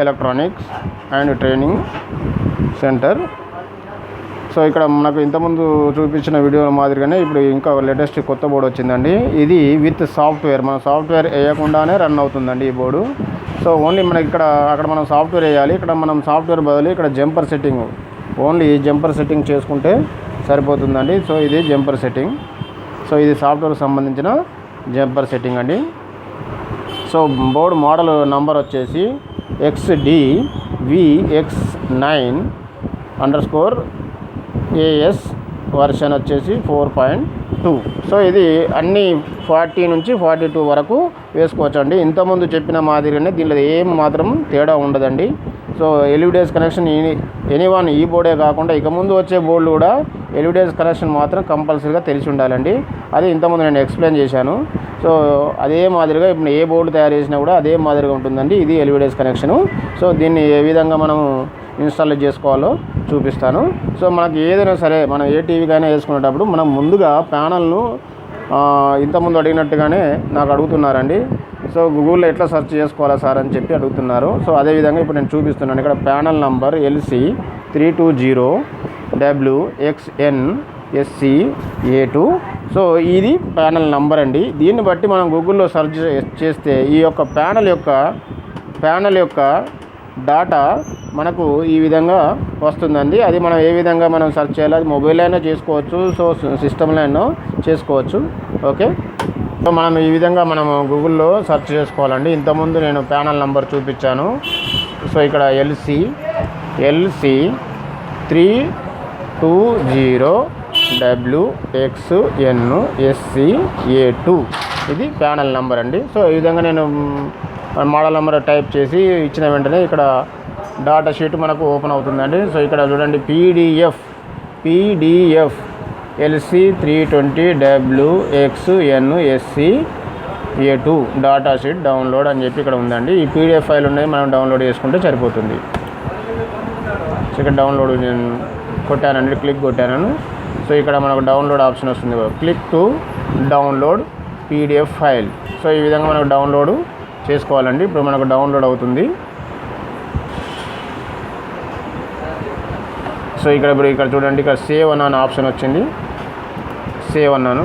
Electronics and training centre. So ఇక్కడ మనకు ఇంతకుముందు చూపించిన వీడియో మాదిరిగానే ఇప్పుడు ఇంకా లేటెస్ట్ కొత్త బోర్డు వచ్చిందండి. ఇది విత్ సాఫ్ట్వేర్, మన సాఫ్ట్వేర్ వేయకుండానే రన్ అవుతుందండి ఈ బోర్డు. సో ఓన్లీ మనకి అక్కడ మనం సాఫ్ట్వేర్ వేయాలి. ఇక్కడ మనం సాఫ్ట్వేర్ బదులు ఇక్కడ jumper setting, only jumper setting చేసుకుంటే సరిపోతుందండి. సో ఇది జంపర్ సెట్టింగ్. సో ఇది సాఫ్ట్వేర్కి సంబంధించిన జంపర్ సెట్టింగ్ అండి. సో బోర్డు మోడల్ నంబర్ వచ్చేసి XDVX9_AS, వర్షన్ వచ్చేసి 4.2. సో ఇది అన్ని 40 నుంచి 42 వరకు వేసుకోవచ్చు అండి. ఇంతకుముందు చెప్పిన మాదిరిగానే దీనిలో ఏం మాత్రం తేడా ఉండదండి. సో ఎల్ఈడీఎస్ కనెక్షన్ ఎనీవన్ ఈ బోర్డే కాకుండా ఇక ముందు వచ్చే బోర్డులు కూడా ఎల్ఈడీఎస్ కనెక్షన్ మాత్రం కంపల్సరీగా తెలిసి ఉండాలండి. అది ఇంతకుముందు నేను ఎక్స్ప్లెయిన్ చేశాను. సో అదే మాదిరిగా ఇప్పుడు ఏ బోర్డు తయారు చేసినా కూడా అదే మాదిరిగా ఉంటుందండి. ఇది ఎల్ఈడీఎస్ కనెక్షను. సో దీన్ని ఏ విధంగా మనం ఇన్స్టాల్ చేసుకోవాలో చూపిస్తాను. సో మనకి ఏదైనా సరే మనం ఏ టీవీకైనా వేసుకునేటప్పుడు మనం ముందుగా ప్యానల్ను ఇంతకుముందు అడిగినట్టుగానే నాకు అడుగుతున్నారండి. సో గూగుల్లో ఎట్లా సెర్చ్ చేసుకోవాలా సార్ అని చెప్పి అడుగుతున్నారు. సో అదేవిధంగా ఇప్పుడు నేను చూపిస్తున్నాను. ఇక్కడ ప్యానల్ నంబర్ LC320WXNSC-A2. సో ఇది ప్యానల్ నంబర్ అండి. దీన్ని బట్టి మనం గూగుల్లో సెర్చ్ చేస్తే ఈ యొక్క ప్యానల్ యొక్క డాటా మనకు ఈ విధంగా వస్తుందండి. అది మనం ఏ విధంగా మనం సెర్చ్ చేయాలి, అది మొబైల్ అయినా చేసుకోవచ్చు, సో సిస్టంలో అయినా చేసుకోవచ్చు. ఓకే, సో మనం ఈ విధంగా మనము గూగుల్లో సెర్చ్ చేసుకోవాలండి. ఇంతకుముందు నేను ప్యానల్ నంబర్ చూపించాను. సో ఇక్కడ LC320WXNSC-A2 ఇది ప్యానల్ నంబర్ అండి. సో ఈ విధంగా నేను మోడల్ నెంబర్ టైప్ చేసి ఇచ్చిన వెంటనే ఇక్కడ డాటా షీట్ మనకు ఓపెన్ అవుతుందండి. సో ఇక్కడ చూడండి PDF LC320WXNSC-A2 data sheet download అని చెప్పి ఇక్కడ ఉందండి. ఈ PDF ఫైల్ ఉన్నది మనం డౌన్లోడ్ చేసుకుంటే సరిపోతుంది. సో ఇక్కడ డౌన్లోడ్ నేను కొట్టానండి, క్లిక్ కొట్టాను. సో ఇక్కడ మనకు డౌన్లోడ్ ఆప్షన్ వస్తుంది. Click to download PDF file. So ఈ విధంగా మనకు డౌన్లోడ్ చేసుకోవాలండి. ఇప్పుడు మనకు డౌన్లోడ్ అవుతుంది. సో ఇక్కడ చూడండి, ఇక్కడ సేవ్ అన్న ఆప్షన్ వచ్చింది. సేవ్ అన్నాను.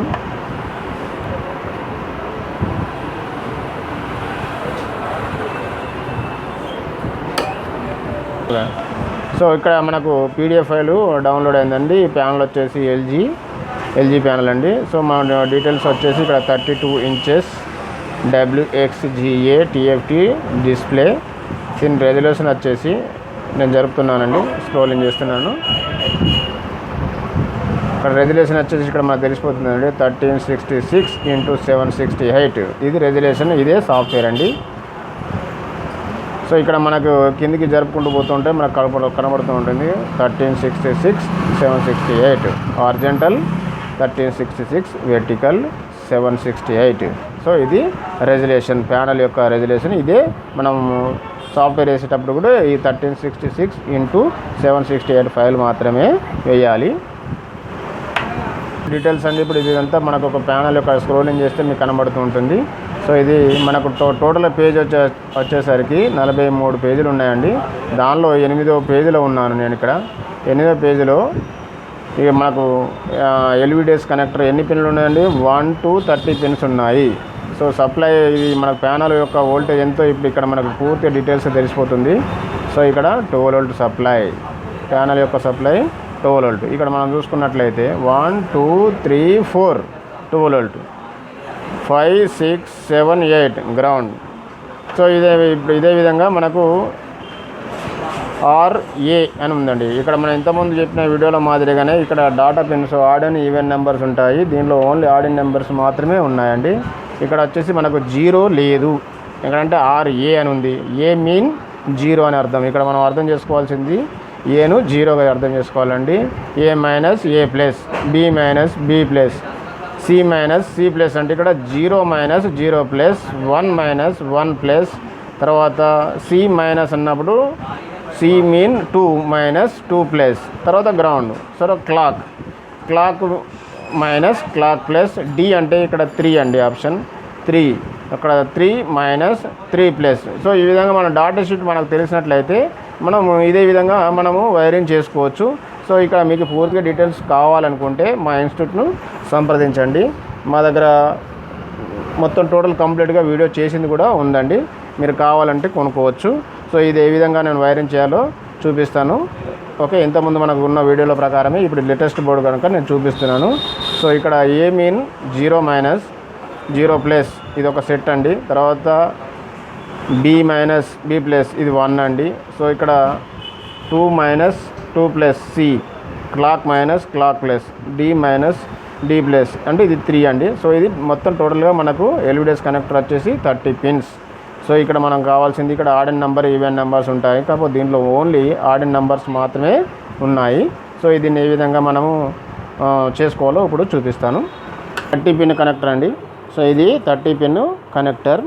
సో ఇక్కడ మనకు PDF ఫైలు డౌన్లోడ్ అయిందండి. ఈ ప్యానల్ వచ్చేసి LG ప్యానల్ అండి. సో మన డీటెయిల్స్ వచ్చేసి ఇక్కడ 32 ఇంచెస్ WXGA TFT డిస్ప్లే. దీని రెజల్యూషన్ వచ్చేసి నేను జరుపుతున్నానండి, స్క్రోలింగ్ చేస్తున్నాను. ఇక్కడ రెజల్యూషన్ వచ్చేసి ఇక్కడ మనకు తెలిసిపోతుందండి 1366x768. ఇది రెజల్యూషన్, ఇదే సాఫ్ట్వేర్ అండి. సో ఇక్కడ మనకు కిందికి జరుపుకుంటూ పోతుంటే మనకు కనబడుతూ ఉంటుంది 1366x768 హారిజాంటల్, 1366 వెర్టికల్ 768. సో ఇది రెజల్యూషన్, ప్యానల్ యొక్క రెజల్యూషన్. ఇదే మనం సాఫ్ట్వేర్ వేసేటప్పుడు కూడా ఈ 1366x768 ఫైల్ మాత్రమే వేయాలి. డీటెయిల్స్ అండి. ఇప్పుడు ఇదంతా మనకు ఒక ప్యానల్ యొక్క స్క్రోలింగ్ చేస్తే మీకు కనబడుతూ ఉంటుంది. సో ఇది మనకు టోటల్ పేజ్ వచ్చేసరికి 43 పేజీలు ఉన్నాయండి. దానిలో 8వ పేజీలో ఉన్నాను నేను. ఇక్కడ 8వ పేజీలో ఇక మనకు ఎల్ఈడీఎస్ కనెక్టర్ ఎన్ని పిన్లు ఉన్నాయండి? 1 to 30 పిన్స్ ఉన్నాయి. సో సప్లై, ఇది మన ప్యానల్ యొక్క వోల్టేజ్ ఎంతో ఇప్పుడు ఇక్కడ మనకు పూర్తి డీటెయిల్స్ తెలిసిపోతుంది. సో ఇక్కడ 12 V సప్లై, ప్యానల్ యొక్క సప్లై 12 V. ఇక్కడ మనం చూసుకున్నట్లయితే 1 2 3 4 12 V, 5 6 7 8 గ్రౌండ్. సో ఇదే విధంగా మనకు RA అని ఉందండి. ఇక్కడ మనం ఇంతకుముందు చెప్పిన వీడియోలో మాదిరిగానే ఇక్కడ data pins add and even numbers ఉంటాయి. దీనిలో ఓన్లీ ఆడ్ అండ్ నెంబర్స్ మాత్రమే ఉన్నాయండి. ఇక్కడ వచ్చేసి మనకు 0 లేదు. ఎక్కడంటే RA అని ఉంది. ఏ మీన్ 0 అని అర్థం. ఇక్కడ మనం అర్థం చేసుకోవాల్సింది ఏను 0గా అర్థం చేసుకోవాలండి. A minus A plus, B minus B plus, C minus C plus అంటే ఇక్కడ 0 మైనస్ 0 ప్లస్, 1 మైనస్ 1 ప్లస్, తర్వాత C మైనస్ అన్నప్పుడు C మీన్ 2 మైనస్ 2 ప్లస్, తర్వాత ground. So clock minus clock plus, D అంటే ఇక్కడ 3 అండి, ఆప్షన్ 3 అక్కడ 3 మైనస్ 3 ప్లస్. సో ఈ విధంగా మన డాటా షీట్ మనకు తెలిసినట్లయితే మనము ఇదే విధంగా మనము వైరింగ్ చేసుకోవచ్చు. సో ఇక్కడ మీకు పూర్తిగా డీటెయిల్స్ కావాలనుకుంటే మా ఇన్స్టిట్యూట్ను సంప్రదించండి. మా దగ్గర మొత్తం టోటల్ కంప్లీట్గా వీడియో చేసింది కూడా ఉందండి, మీరు కావాలంటే కొనుక్కోవచ్చు. సో ఇది ఏ విధంగా నేను వైరింగ్ చేయాలో చూపిస్తాను. ఓకే, ఇంతకుముందు మనకు ఉన్న వీడియోల ప్రకారమే ఇప్పుడు లేటెస్ట్ బోర్డు కనుక నేను చూపిస్తున్నాను. సో ఇక్కడ ఏ మీన్ 0 మైనస్ 0 ప్లస్ ఇది ఒక సెట్ అండి. తర్వాత బి మైనస్ బి ప్లస్ ఇది 1 అండి. సో ఇక్కడ 2 minus 2 plus C, clock minus clock plus, D minus D plus అంటే ఇది 3 అండి. సో ఇది మొత్తం టోటల్గా మనకు ఎల్విడిఎస్ కనెక్టర్ వచ్చేసి 30 పిన్స్. సో ఇక్కడ మనం కావాల్సింది ఇక్కడ add and number, even numbers ఉంటాయి, కాకపోతే దీంట్లో ఓన్లీ ఆడ్ అండ్ నెంబర్స్ మాత్రమే ఉన్నాయి. సో దీన్ని ఏ విధంగా మనము చేసుకోవాలో ఇప్పుడు చూపిస్తాను. 30 పిన్ కనెక్టర్ అండి. సో ఇది 30 పిన్ కనెక్టర్.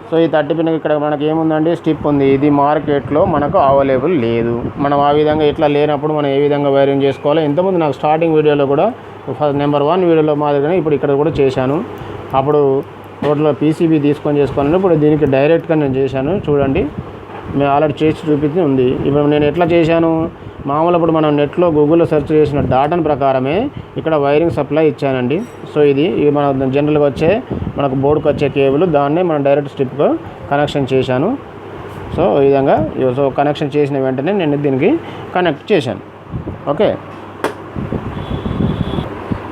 సో ఈ 30 పిన్ ఇక్కడ మనకి ఏముందండి, స్టిప్ ఉంది. ఇది మార్కెట్లో మనకు అవైలబుల్ లేదు. మనం ఆ విధంగా ఇట్లా లేనప్పుడు మనం ఏ విధంగా వైరింగ్ చేసుకోవాలో ఇంతకుముందు నాకు స్టార్టింగ్ వీడియోలో కూడా నెంబర్ 1 వీడియోలో మాదిరిగానే ఇప్పుడు ఇక్కడ కూడా చేశాను. అప్పుడు టోటల్ పీసీబీ తీసుకొని చేసుకోవాలని ఇప్పుడు దీనికి డైరెక్ట్గా నేను చేశాను. చూడండి, మేము ఆల్రెడీ చేసి చూపించి ఉంది. ఇప్పుడు నేను ఎట్లా చేశాను, మామూలు ఇప్పుడు మనం నెట్లో గూగుల్లో సెర్చ్ చేసిన డాటా ప్రకారమే ఇక్కడ వైరింగ్ సప్లై ఇచ్చానండి. సో ఇది మన జనరల్గా వచ్చే మనకు బోర్డుకి వచ్చే కేబుల్, దాన్నే మనం డైరెక్ట్ స్ట్రిప్గా కనెక్షన్ చేశాను. సో ఈ విధంగా సో కనెక్షన్ చేసిన వెంటనే నేను దీనికి కనెక్ట్ చేశాను. ఓకే,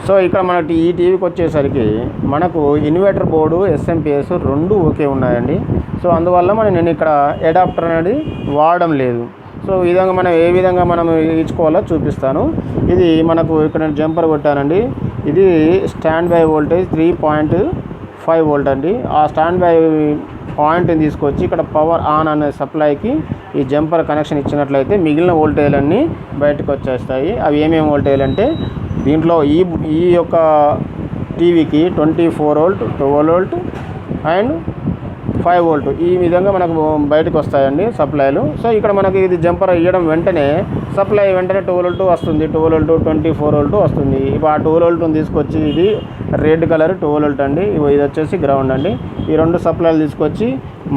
సో ఇక్కడ మనకి ఈ టీవీకి వచ్చేసరికి మనకు ఇన్వర్టర్ బోర్డు, ఎస్ఎంపిఎస్ రెండు ఓకే ఉన్నాయండి. సో అందువల్ల నేను ఇక్కడ అడాప్టర్ అనేది వాడడం లేదు. సో ఈ విధంగా మనం ఏ విధంగా మనం ఇచ్చుకోవాలో చూపిస్తాను. ఇది మనకు ఇక్కడ నేను జంపర్ కొట్టానండి. ఇది స్టాండ్ బై వోల్టేజ్ 3.5 వోల్ట్ అండి. ఆ స్టాండ్ బై పాయింట్ని తీసుకొచ్చి ఇక్కడ పవర్ ఆన్ అనే సప్లైకి ఈ జంపర్ కనెక్షన్ ఇచ్చినట్లయితే మిగిలిన వోల్టేజ్లన్నీ బయటకు వచ్చేస్తాయి. అవి ఏమేమి వోల్టేజ్లు అంటే దీంట్లో ఈ యొక్క టీవీకి 24 వోల్ట్, 12 వోల్ట్ అండ్ 5 వోల్ట్ ఈ విధంగా మనకు బయటకు వస్తాయండి సప్లైలు. సో ఇక్కడ మనకి ఇది జంపర్ ఇవ్వడం వెంటనే సప్లై వెంటనే 12 వోల్ట్ వస్తుంది, 12 వోల్ట్ 24 వోల్ట్ వస్తుంది. ఇప్పుడు ఆ 12 వోల్ట్ని తీసుకొచ్చి ఇది రెడ్ కలర్ 12 వోల్ట్ అండి, ఇది వచ్చేసి గ్రౌండ్ అండి. ఈ రెండు సప్లైలు తీసుకొచ్చి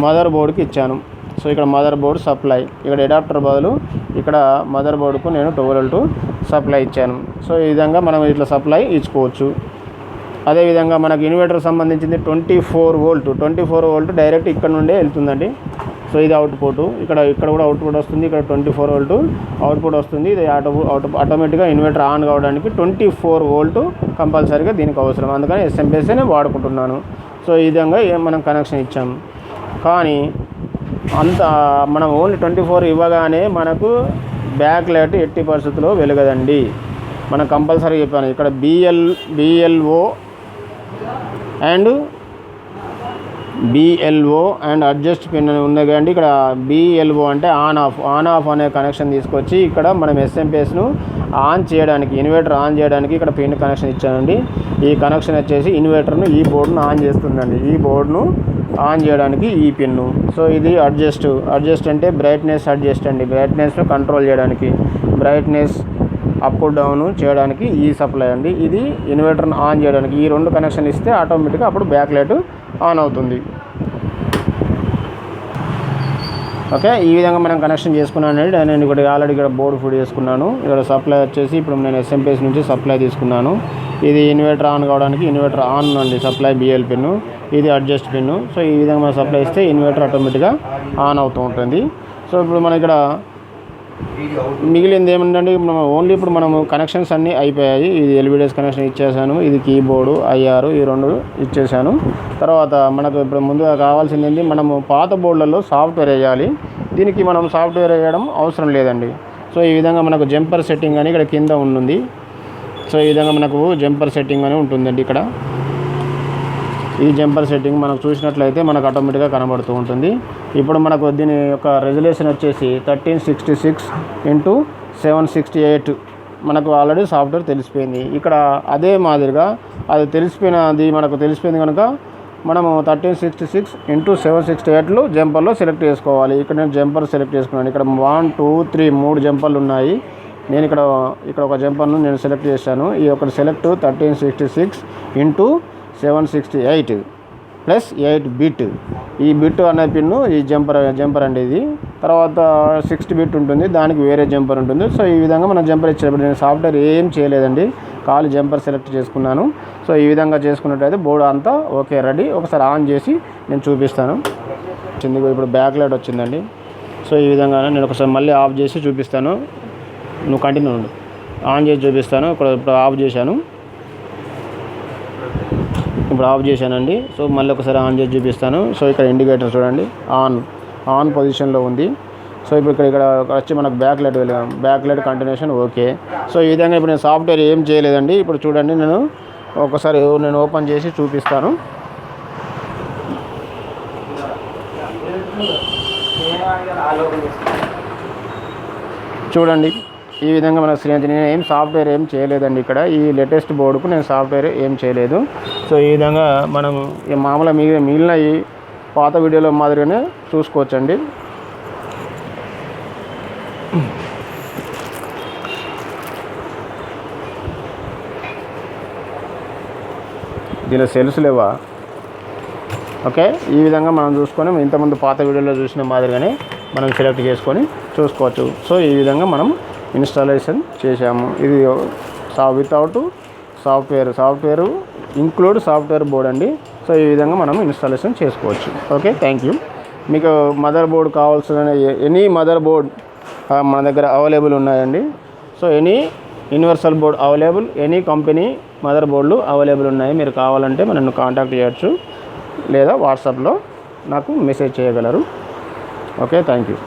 మదర్ బోర్డుకి ఇచ్చాను. సో ఇక్కడ మదర్ బోర్డు సప్లై, ఇక్కడ అడాప్టర్ బదులు ఇక్కడ మదర్ బోర్డుకు నేను 12 వోల్ట్ సప్లై ఇచ్చాను. సో ఈ విధంగా మనం ఇట్లా సప్లై ఇచ్చుకోవచ్చు. అదేవిధంగా మనకు ఇన్వర్టర్ సంబంధించింది 24 వోల్ట్ డైరెక్ట్ ఇక్కడ నుండే వెళ్తుందండి. సో ఇది అవుట్పుట్, ఇక్కడ కూడా అవుట్పుట్ వస్తుంది. ఇక్కడ 24 వోల్ట్ అవుట్పుట్ వస్తుంది. ఇది ఆటోమేటిక్గా ఇన్వర్టర్ ఆన్ కావడానికి 24 వోల్ట్ కంపల్సరీగా దీనికి అవసరం, అందుకని ఎస్ఎంపిఎస్నే వాడుకుంటున్నాను. సో ఈ విధంగా మనం కనెక్షన్ ఇచ్చాము. కానీ అంత మనం ఓన్లీ 24 ఇవ్వగానే మనకు బ్యాక్ లైట్ ఎట్టి పరిస్థితుల్లో వెలగదండి. మనం కంపల్సరీ చెప్పాను. ఇక్కడ బిఎల్ఓ అండ్ అడ్జస్ట్ పిన్ ఉంది కదండి. ఇక్కడ బిఎల్ఓ అంటే ఆన్ ఆఫ్ అనే కనెక్షన్ తీసుకొచ్చి ఇక్కడ మనం ఎస్ఎంపిఎస్ను ఆన్ చేయడానికి, ఇన్వర్టర్ ఆన్ చేయడానికి ఇక్కడ పిన్ కనెక్షన్ ఇచ్చానండి. ఈ కనెక్షన్ వచ్చేసి ఇన్వర్టర్ను ఈ బోర్డును ఆన్ చేస్తుందండి. ఈ బోర్డును ఆన్ చేయడానికి ఈ పిన్ను. సో ఇది అడ్జస్ట్ అంటే బ్రైట్నెస్ అడ్జస్ట్ అండి, బ్రైట్నెస్ను కంట్రోల్ చేయడానికి, బ్రైట్నెస్ అప్ డౌన్ చేయడానికి ఈ సప్లై అండి. ఇది ఇన్వర్టర్ను ఆన్ చేయడానికి. ఈ రెండు కనెక్షన్ ఇస్తే ఆటోమేటిక్గా అప్పుడు బ్యాక్ లైట్ ఆన్ అవుతుంది. ఓకే, ఈ విధంగా మనం కనెక్షన్ చేసుకున్నానండి. నేను ఇక్కడ ఆల్రెడీ ఇక్కడ బోర్డు ఫీడ్ చేసుకున్నాను. ఇక్కడ సప్లై వచ్చేసి ఇప్పుడు నేను ఎస్ఎంపిఎస్ నుంచి సప్లై తీసుకున్నాను. ఇది ఇన్వర్టర్ ఆన్ కావడానికి ఇన్వర్టర్ ఆన్ అండి, సప్లై బిఎల్ పిన్, ఇది అడ్జస్ట్ పిన్. సో ఈ విధంగా మనం సప్లై ఇస్తే ఇన్వర్టర్ ఆటోమేటిక్గా ఆన్ అవుతూ ఉంటుంది. సో ఇప్పుడు మన ఇక్కడ మిగిలింది ఏమిటంటే ఓన్లీ ఇప్పుడు మనము కనెక్షన్స్ అన్నీ అయిపోయాయి. ఇది ఎల్విడిఎస్ కనెక్షన్ ఇచ్చేసాను, ఇది కీబోర్డు ఐఆర్ ఈ రెండు ఇచ్చేసాను. తర్వాత మనకు ఇప్పుడు ముందుగా కావాల్సింది ఏంటి, మనము పాత బోర్డులలో సాఫ్ట్వేర్ వేయాలి. దీనికి మనం సాఫ్ట్వేర్ వేయడం అవసరం లేదండి. సో ఈ విధంగా మనకు జంపర్ సెట్టింగ్ అని ఇక్కడ కింద ఉంటుంది. సో ఈ విధంగా మనకు జంపర్ సెట్టింగ్ అని ఉంటుందండి. ఇక్కడ ఈ జంపర్ సెట్టింగ్ మనకు చూసినట్లయితే మనకు ఆటోమేటిక్గా కనబడుతూ ఉంటుంది. ఇప్పుడు మనకు దీని యొక్క రెజల్యూషన్ వచ్చేసి 1366x768 మనకు ఆల్రెడీ సాఫ్ట్వేర్ తెలిసిపోయింది. ఇక్కడ అదే మాదిరిగా అది మనకు తెలిసిపోయింది కనుక మనము 1366x768 జంపర్లో సెలెక్ట్ చేసుకోవాలి. ఇక్కడ నేను జంపర్ సెలెక్ట్ చేసుకున్నాను. ఇక్కడ 1 2 3 3 జంపర్లు ఉన్నాయి. నేను ఇక్కడ ఒక జంపర్ను నేను సెలెక్ట్ చేశాను. ఈ ఒకటి సెలెక్ట్ 1366x768 ప్లస్ 8 బిట్. ఈ బిట్ అనే పిన్ను ఈ జంపర్ అండి ఇది. తర్వాత 6 బిట్ ఉంటుంది, దానికి వేరే జంపర్ ఉంటుంది. సో ఈ విధంగా మనం జంపర్ ఇచ్చేటప్పుడు నేను సాఫ్ట్వేర్ ఏం చేయలేదండి, ఖాళీ జంపర్ సెలెక్ట్ చేసుకున్నాను. సో ఈ విధంగా చేసుకున్నట్టయితే బోర్డు అంతా ఓకే రెడీ. ఒకసారి ఆన్ చేసి నేను చూపిస్తాను. ఇప్పుడు బ్యాక్ లైట్ వచ్చిందండి. సో ఈ విధంగా నేను ఒకసారి మళ్ళీ ఆఫ్ చేసి చూపిస్తాను. నువ్వు కంటిన్యూ ఉండు. ఆన్ చేసి చూపిస్తాను. ఇప్పుడు ఆఫ్ చేశాను. ఇప్పుడు ఆఫ్ చేశానండి. సో మళ్ళీ ఒకసారి ఆన్ చేసి చూపిస్తాను. సో ఇక్కడ ఇండికేటర్ చూడండి, ఆన్ పొజిషన్లో ఉంది. సో ఇప్పుడు ఇక్కడ వచ్చి మనకు back light continuation okay. So ఈ విధంగా ఇప్పుడు నేను సాఫ్ట్వేర్ ఏం చేయలేదండి. ఇప్పుడు చూడండి, నేను ఒకసారి ఓపెన్ చేసి చూపిస్తాను. చూడండి ఈ విధంగా మన స్క్రీన్ నేను ఏం సాఫ్ట్వేర్ ఏం చేయలేదండి. ఇక్కడ ఈ లేటెస్ట్ బోర్డుకు నేను సాఫ్ట్వేర్ ఏం చేయలేదు. సో ఈ విధంగా మనం మామూలుగా మిగిలిన ఈ పాత వీడియోలో మాదిరిగానే చూసుకోవచ్చండి. దీనిలో సెల్స్ లేవా? ఓకే, ఈ విధంగా మనం చూసుకొని ఇంతకుముందు పాత వీడియోలో చూసిన మాదిరిగానే మనం సెలెక్ట్ చేసుకొని చూసుకోవచ్చు. సో ఈ విధంగా మనం ఇన్స్టాలేషన్ చేసాము. ఇది without software include software board అండి. సో ఈ విధంగా మనం ఇన్స్టాలేషన్ చేసుకోవచ్చు. Okay, thank you. మీకు మదర్ బోర్డ్ కావాల్సిన ఎనీ మదర్ బోర్డ్ మన దగ్గర అవైలబుల్ ఉన్నాయండి. So any universal board available, any company mother బోర్డులు అవైలబుల్ ఉన్నాయి. మీరు కావాలంటే నన్ను కాంటాక్ట్ చేయొచ్చు, లేదా వాట్సాప్లో నాకు మెసేజ్ చేయగలరు. Okay, thank you.